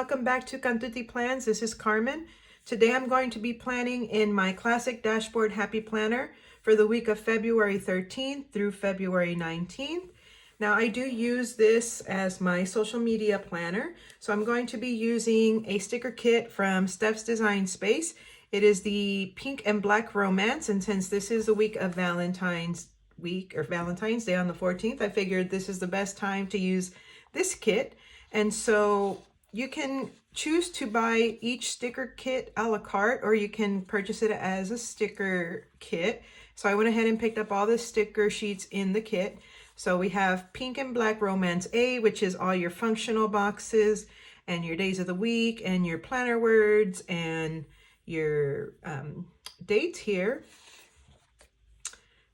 welcome back to Cantuti Plans. This is Carmen. Today I'm going to be planning in my classic dashboard happy planner for the week of February 13th through February 19th. Now I do use this as my social media planner, so I'm going to be using a sticker kit from Steph's Design Space. It is the Pink and Black Romance, and since this is the week of Valentine's week or Valentine's Day on the 14th, I figured this is the best time to use this kit. And so you can choose to buy each sticker kit a la carte, or you can purchase it as a sticker kit. So I went ahead and picked up all the sticker sheets in the kit. So we have Pink and Black Romance A, which is all your functional boxes and your days of the week and your planner words and your dates here.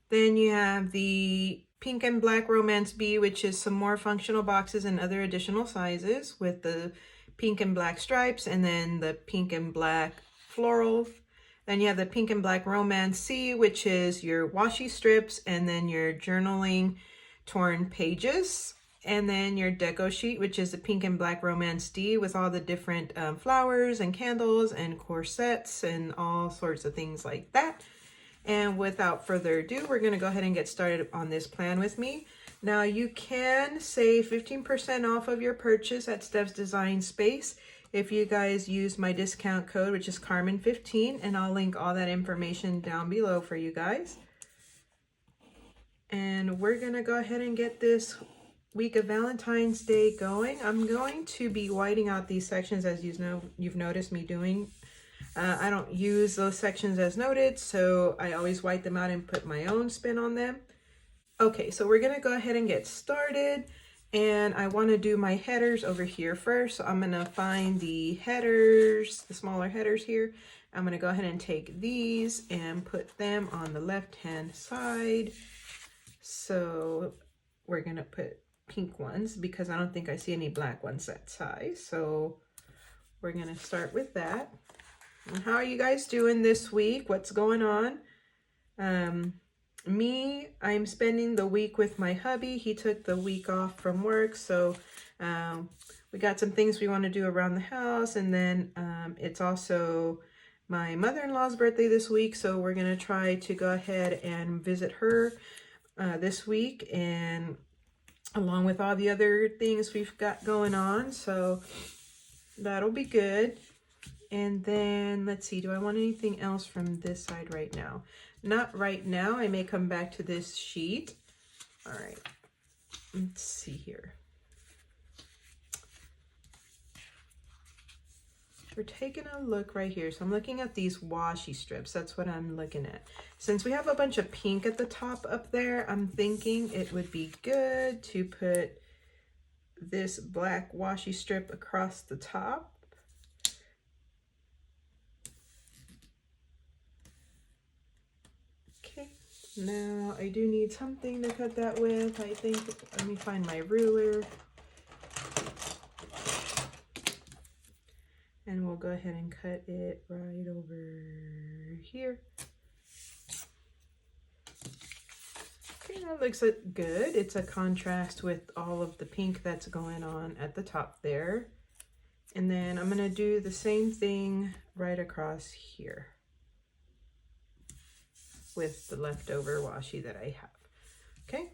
Then you have the Pink and Black Romance B, which is some more functional boxes and other additional sizes with the pink and black stripes, and then the pink and black floral. Then you have the Pink and Black Romance C, which is your washi strips, and then your journaling torn pages. And then your deco sheet, which is the Pink and Black Romance D with all the different flowers and candles and corsets and all sorts of things like that. And without further ado, we're going to go ahead and get started on this plan with me. Now you can save 15% off of your purchase at Steph's Design Space if you guys use my discount code, which is Carmen15, and I'll link all that information down below for you guys. And we're going to go ahead and get this week of Valentine's Day going. I'm going to be whiting out these sections, as you've noticed me doing. I don't use those sections as noted, so I always white them out and put my own spin on them. Okay, so we're gonna go ahead and get started, and I wanna do my headers over here first. So I'm gonna find the headers, the smaller headers here. I'm gonna go ahead and take these and put them on the left-hand side. So we're gonna put pink ones because I don't think I see any black ones that size. So we're gonna start with that. How are you guys doing this week? What's going on? I'm spending the week with my hubby. He took the week off from work, so we got some things we want to do around the house, and then it's also my mother-in-law's birthday this week, so we're gonna try to go ahead and visit her this week, and along with all the other things we've got going on, so that'll be good. And then let's see, do I want anything else from this side right now? Not right now. I may come back to this sheet. All right, let's see here. We're taking a look right here. So I'm looking at these washi strips. That's what I'm looking at. Since we have a bunch of pink at the top up there, I'm thinking it would be good to put this black washi strip across the top. Now I do need something to cut that with. I think, let me find my ruler. And we'll go ahead and cut it right over here. Okay, that looks good. It's a contrast with all of the pink that's going on at the top there. And then I'm gonna do the same thing right across here with the leftover washi that I have. Okay.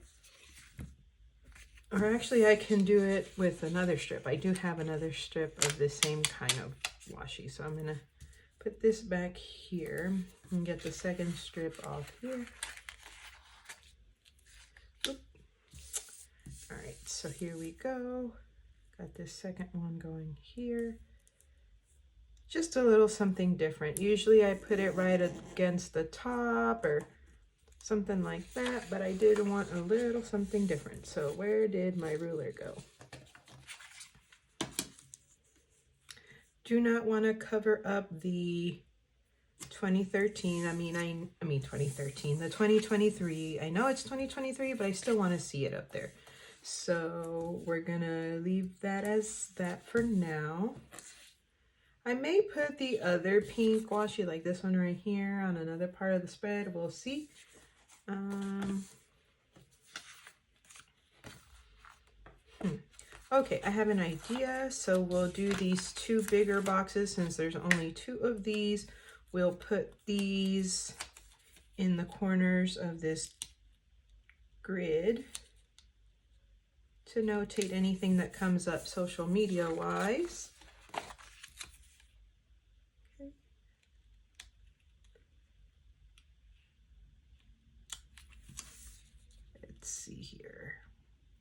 Or actually I can do it with another strip. I do have another strip of the same kind of washi. So I'm gonna put this back here and get the second strip off here. Oop. All right, so here we go. Got this second one going here. Just a little something different. Usually I put it right against the top or something like that, but I did want a little something different. So where did my ruler go? Do not want to cover up the 2013. I mean 2013, the 2023. I know it's 2023, but I still want to see it up there. So we're gonna leave that as that for now. I may put the other pink washi, like this one right here, on another part of the spread. We'll see. Okay, I have an idea. So we'll do these two bigger boxes since there's only two of these. We'll put these in the corners of this grid to notate anything that comes up social media wise. Okay. Let's see here.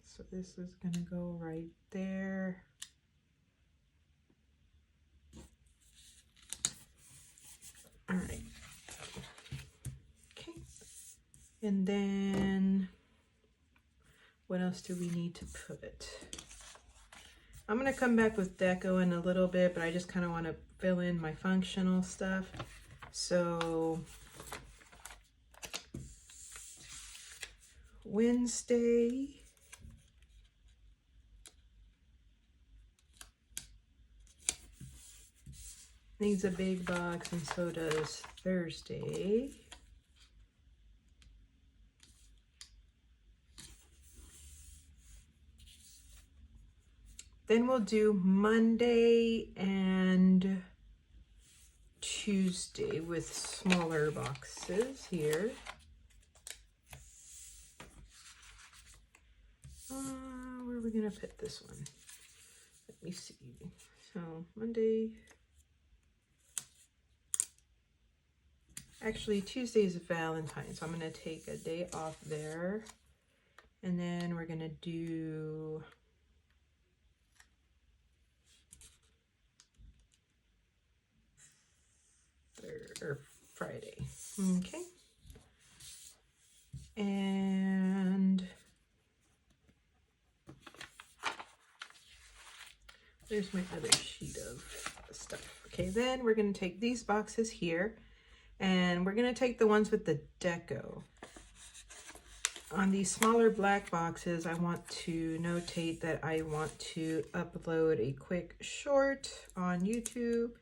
So this is gonna go right there. All right. Okay. And then what else do we need to put? I'm gonna come back with deco in a little bit, but I just kind of want to fill in my functional stuff. So Wednesday, needs a big box, and so does Thursday. Then we'll do Monday and Tuesday with smaller boxes here. Where are we gonna put this one? Let me see. So Monday. Actually, Tuesday is Valentine's, so I'm gonna take a day off there. And then we're gonna do Friday. Okay. And there's my other sheet of stuff. Okay, then we're gonna take these boxes here and we're gonna take the ones with the deco. On these smaller black boxes, I want to notate that I want to upload a quick short on YouTube.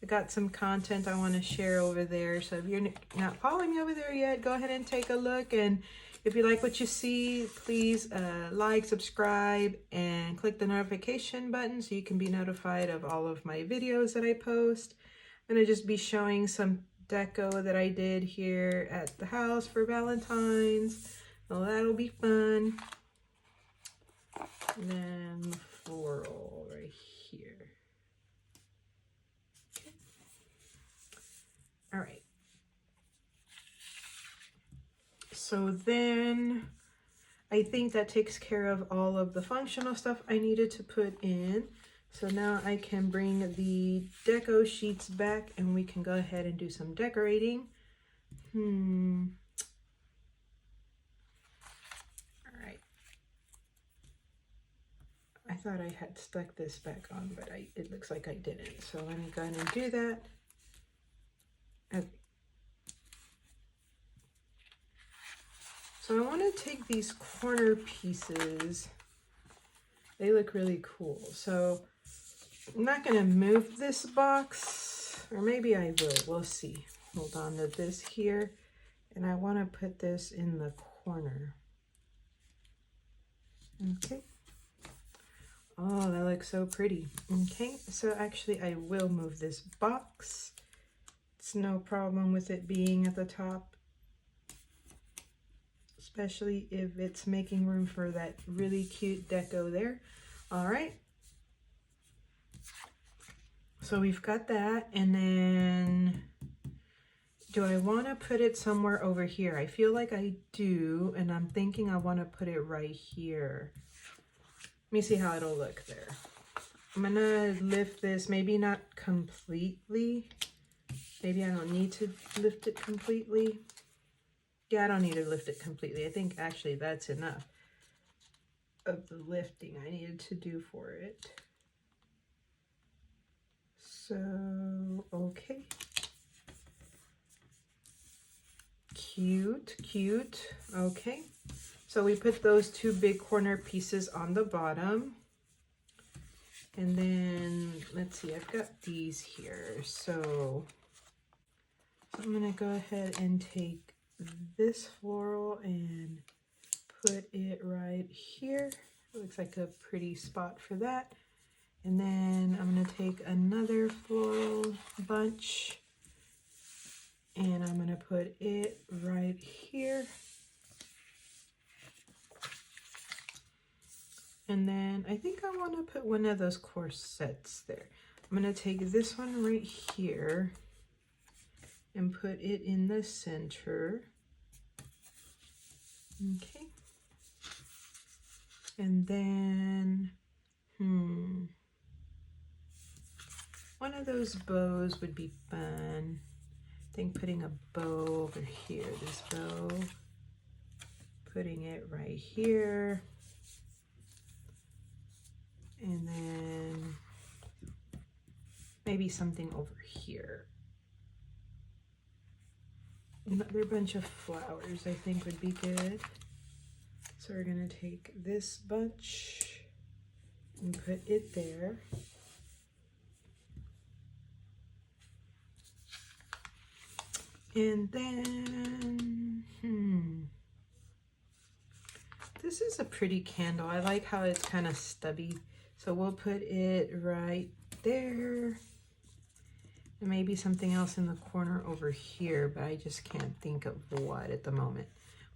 I got some content I want to share over there. So if you're not following me over there yet, go ahead and take a look. And if you like what you see, please like, subscribe, and click the notification button so you can be notified of all of my videos that I post. I'm going to just be showing some deco that I did here at the house for Valentine's. Well, that'll be fun. And then floral right here. Okay. All right. So then I think that takes care of all of the functional stuff I needed to put in. So now I can bring the deco sheets back and we can go ahead and do some decorating. All right. I thought I had stuck this back on, but it looks like I didn't. So let me go ahead and do that. Okay. So I want to take these corner pieces. They look really cool. So I'm not going to move this box, or maybe I will. We'll see. Hold on to this here. And I want to put this in the corner. Okay. Oh, that looks so pretty. Okay, so actually I will move this box. It's no problem with it being at the top, especially if it's making room for that really cute deco there. All right. So we've got that, and then do I want to put it somewhere over here? I feel like I do, and I'm thinking I want to put it right here. Let me see how it'll look there. I'm gonna lift this, maybe not completely. Maybe I don't need to lift it completely. Yeah, I don't need to lift it completely. I think actually that's enough of the lifting I needed to do for it. So, okay. Cute, cute. Okay. So we put those two big corner pieces on the bottom. And then, let's see, I've got these here. So I'm going to go ahead and take this floral and put it right here. Looks like a pretty spot for that. And then I'm going to take another floral bunch and I'm going to put it right here. And then I think I want to put one of those corsets there. I'm going to take this one right here and put it in the center. Okay. And then, one of those bows would be fun. I think putting a bow over here, this bow, putting it right here. And then maybe something over here. Another bunch of flowers I think would be good. So we're gonna take this bunch and put it there. And then, this is a pretty candle. I like how it's kind of stubby. So we'll put it right there. And maybe something else in the corner over here, but I just can't think of what at the moment.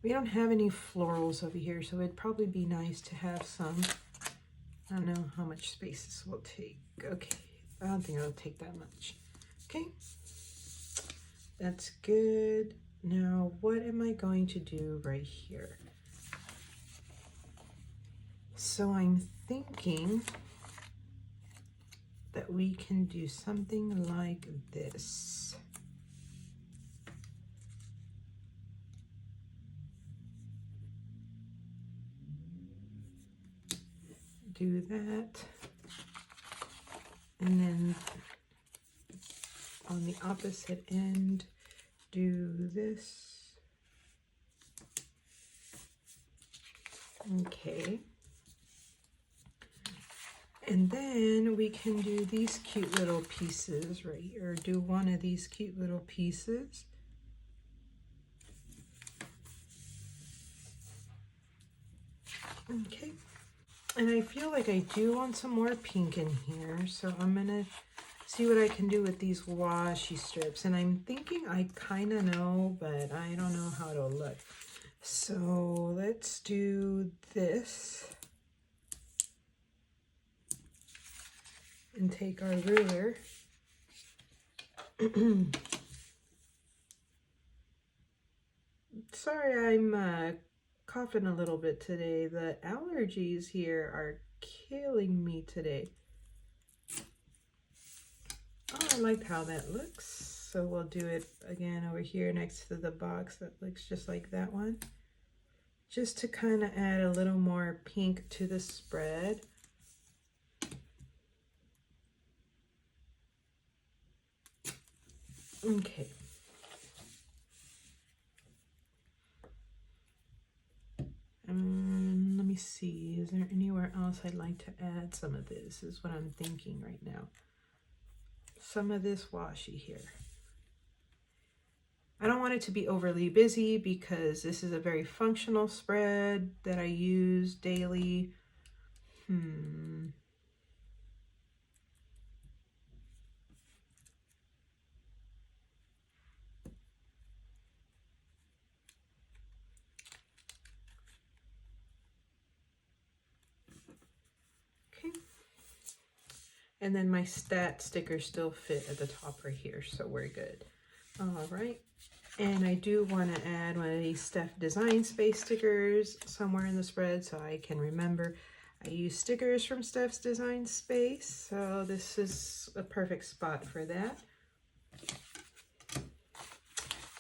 We don't have any florals over here, so it'd probably be nice to have some. I don't know how much space this will take. Okay, I don't think it'll take that much. Okay, that's good. Now, what am I going to do right here? So I'm thinking that we can do something like this. Do that. And then on the opposite end, do this. Okay. And then we can do these cute little pieces right here. Do one of these cute little pieces. Okay. And I feel like I do want some more pink in here. So I'm going to see what I can do with these washi strips. And I'm thinking I kind of know, but I don't know how it'll look. So let's do this. And take our ruler. Sorry, I'm coughing a little bit today. The allergies here are killing me today. Oh, I like how that looks. So we'll do it again over here next to the box that looks just like that one. Just to kind of add a little more pink to the spread. Okay. Let me see. Is there anywhere else I'd like to add some of this? Is what I'm thinking right now. Some of this washi here. I don't want it to be overly busy because this is a very functional spread that I use daily. And then my stat stickers still fit at the top right here, so we're good. All right, and I do want to add one of these Steph Design Space stickers somewhere in the spread so I can remember. I use stickers from Steph's Design Space, so this is a perfect spot for that.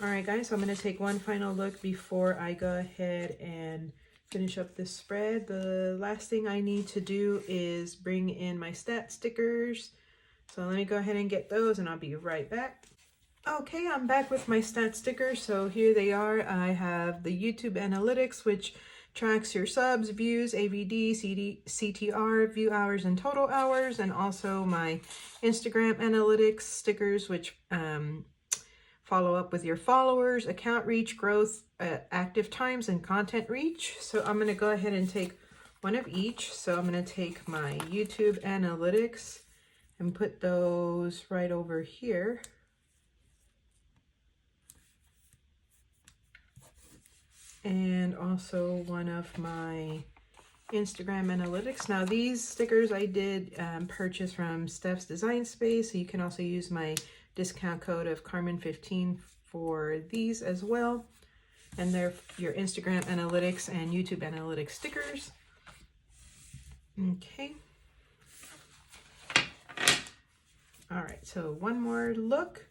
All right, guys, so I'm going to take one final look before I go ahead and finish up this spread. The last thing I need to do is bring in my stat stickers. So let me go ahead and get those and I'll be right back. Okay, I'm back with my stat stickers. So here they are. I have the YouTube Analytics, which tracks your subs, views, AVD, CTR, view hours, and total hours, and also my Instagram Analytics stickers, which follow up with your followers, account reach, growth, active times, and content reach. So I'm going to go ahead and take one of each. So I'm going to take my YouTube analytics and put those right over here. And also one of my Instagram analytics. Now these stickers I did purchase from Steph's Design Space, so you can also use my discount code of Carmen15 for these as well. And they're your Instagram analytics and YouTube analytics stickers. Okay. All right, so one more look.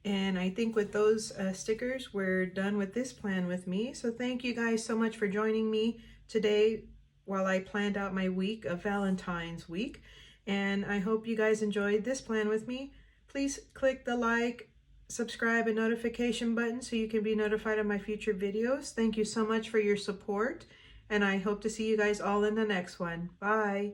And I think with those stickers, we're done with this plan with me. So thank you guys so much for joining me today while I planned out my week of Valentine's week. And I hope you guys enjoyed this plan with me. Please click the like, subscribe, and notification button so you can be notified of my future videos. Thank you so much for your support. And I hope to see you guys all in the next one. Bye.